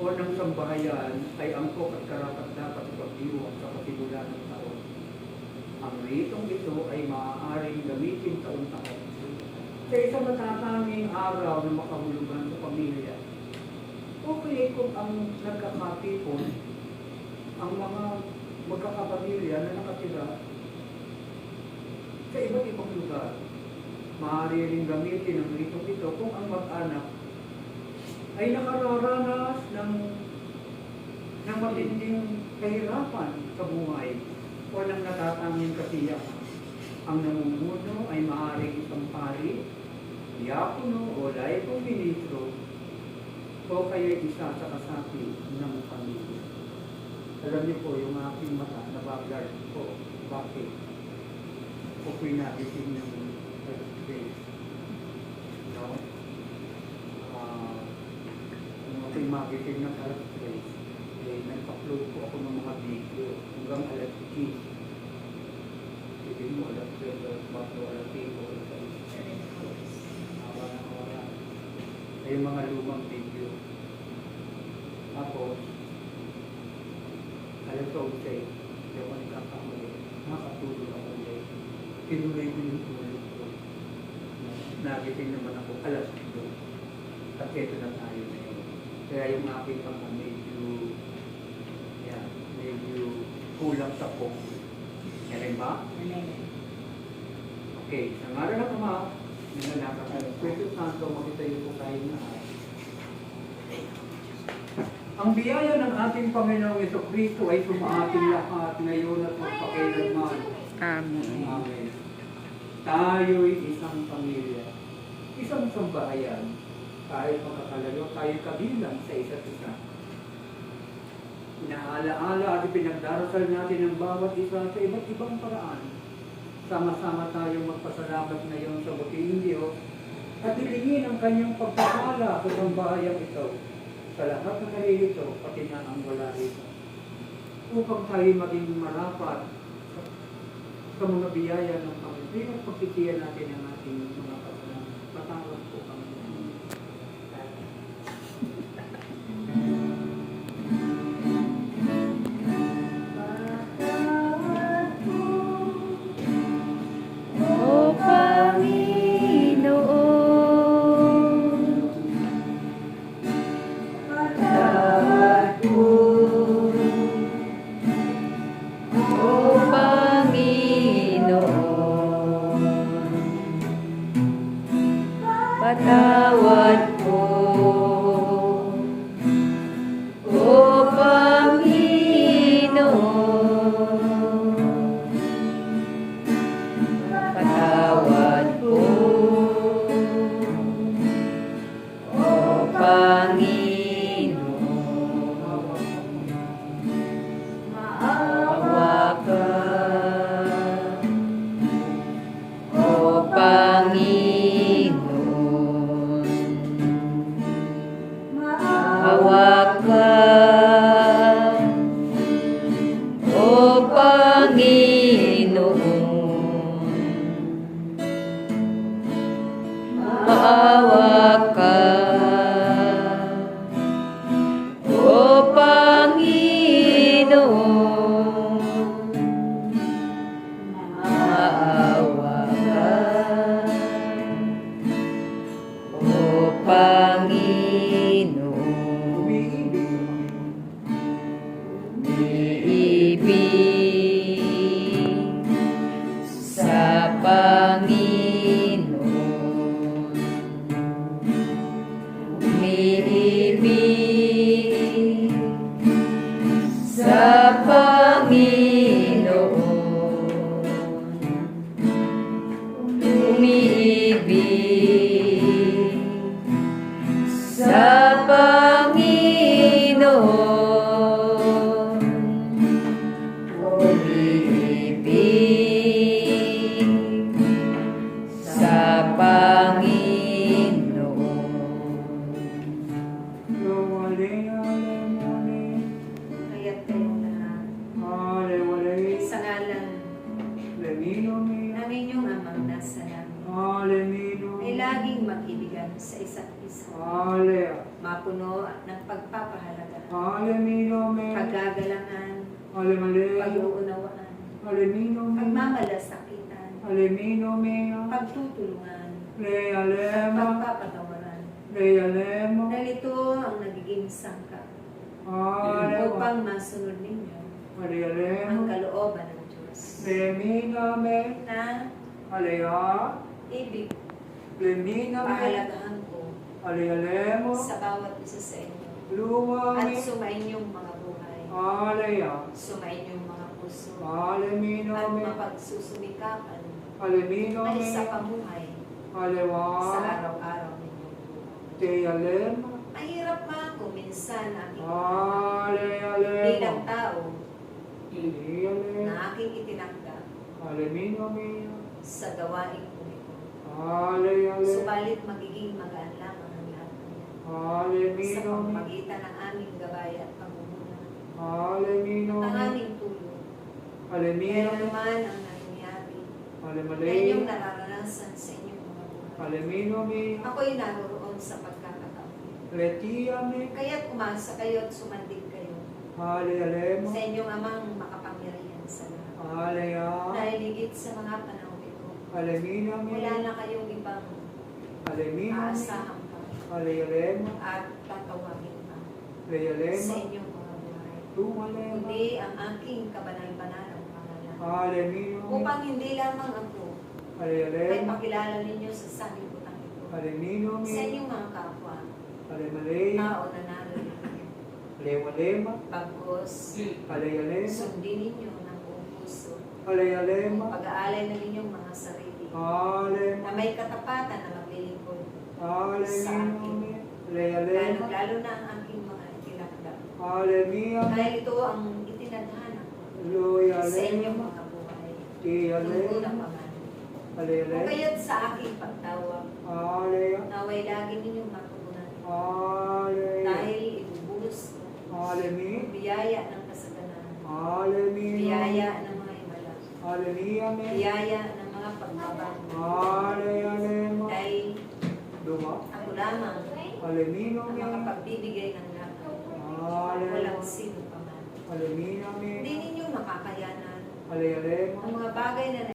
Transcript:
o ng sambahayan ay angkop at karapat-dapat ipagdiwang sa pasimula ng taon. Ang ritong ito ay maaaring gamitin taon-taon sa isang matatanging araw na makahulugan sa pamilya. Okay kung ang nagkakatipon, ang mga magkakapamilya na nakatira sa iba't ibang lugar. Maaari rin gamitin ang ritong ito kung ang mag-anak ay nakararanas ng matinding kahirapan sa buhay o ng natatanging kasiyahan. Ang namumuno ay maaaring isang pari, diakono o laicong ministro o kaya isa sa kasapi ng pamilya. Alam niyo po yung aking mata na baglar ko. Bakit? Okay na ising ng face. No? Kung aking magiting ng face, nagpa-upload ko ako ng mga video hanggang alas 10. Hindi mo alas 12, alas 4, alas 5, alas 6. Awa na oras. Ay yung mga lumang video. Tapos, alas 11, hindi ako nagkakamali. Nakatulog ako ulit. Tinuloy ko yung tulog ko. Nagising naman ako alas 2. At ito na tayo na yun. Kaya yung aking mga medyo kulang sa focus. Kaya ba? Okay, sa ngalan ng Ama, ng Anak at ng Espiritu Santo, makitayo po tayo na. Ang biyaya ng ating Panginoong Jesucristo ay sumaating lahat ngayon at magpakailanman. Amen. Amen. Tayo'y isang pamilya, isang sambahayan, kahit makakalayo, tayo kabilang sa isa't isa. Inaalaala at pinagdarasal natin ang bawat isa sa iba't ibang paraan. Sama-sama tayong magpasalamat ngayon sa butiing Diyos at hilingin ang kanyang pagpapala sa sambahayang ito sa lahat ng nalilito, pati na ang wala rito. Upang tayo maging marapat sa mga biyaya ng Panginoon, at pagtitiyan natin ang ating mga kasalanan. Patawad po kami. Patawad po, O Panginoon. Patawad po, O Panginoon. Maawa ka, O Panginoon. Maawa ka, O Panginoon. Maawa ka, O Panginoon. Maawa ka, O Panginoon. Umiibig sa Panginoon. Umiibig sa Panginoon. Umiibig sa Panginoon. mapuno ng pagpapahalaga, Alemino me. paggagalangan, Alemale. pag-uunawaan, Alemino me. pagmamalasakitan, Alemino me. pagtutulungan, Le alema. pagpapatawaran. Le alema. Dahil ito ang nagiging sangkap Alema. upang masunod ninyo Ale ang alema. kalooban ng Diyos Lemina me. na Alea. ibig Lemina me. pahalagahan ko Ale alema. sa bawat isa sa inyo Luma at me. sumainyong mga buhay, Alea. sumainyong mga puso Alemino at me. mapagsusumikapan Alemino ay me. sa pamuhay Alewa. sa araw-araw ninyong buhay. Te alema. Mahirap man kung minsan aking Ale bilang alema. tao Ili alema. na aking itinakda Alemino me. sa gawain ko ito. Ale alema. Subalit magiging magaan lamang ang lahat ng yan sa Alemino me. pamamagitan ng aming gabay at pamumuna Alemino at ang me. aming tulong. Alemino Kaya me. naman ang nangyayari na Alemale. inyong nararanasan sa inyong mga buhay. Alemino me. Ako'y naroon sa pagkakataon. Letia me. Kaya't umasa kayo at sumandig kayo Ale alema. sa inyong amang makapangyarihan sa lahat. Alea. Dahil higit sa mga panahon ito, Alemino me. wala na kayong ibang Alemino me. aasahan pa Ale alema. at tatawagin pa Le sa alema. inyong mga buhay. Tu alema. Kundi ang aking kabanal-banalang pangalan. Alemino me. Upang hindi lamang ako Ale ay alema. pakilala ninyo sa sanlibutan ito. Alemino Sa me. inyong mga kapwa, Alemale. tao na naroon. Lewa alema. Bagkos, Ale alema. sundin ninyo ng buong puso Ale ang alema. pag-aalay na ninyong mga sarili Alema. na may katapatan na maglilingkod. Alemino me. Le alema. Lalo na ang aking mga itinakda. Alemia me. Dahil ito ang itinadhana ko Loy sa inyong alema. mga buhay. Ti Tungkol na alema. pangalan. Ale O alema. kaya't sa aking pagtawag, Alea. naway lagi ninyong matugunan Alea. dahil ibubulos ko Alemi. ang biyaya ng kasaganan, Alemino. biyaya ng mga himala, Alemia me. biyaya ng mga pagbabago. Ale alema. Dahil Duma. ako lamang Alemino ang me. makapagbibigay ng lahat. Alema. Walang sino pa man. Alemina Hindi me. ninyo makakayanan Ale alema. ang mga bagay na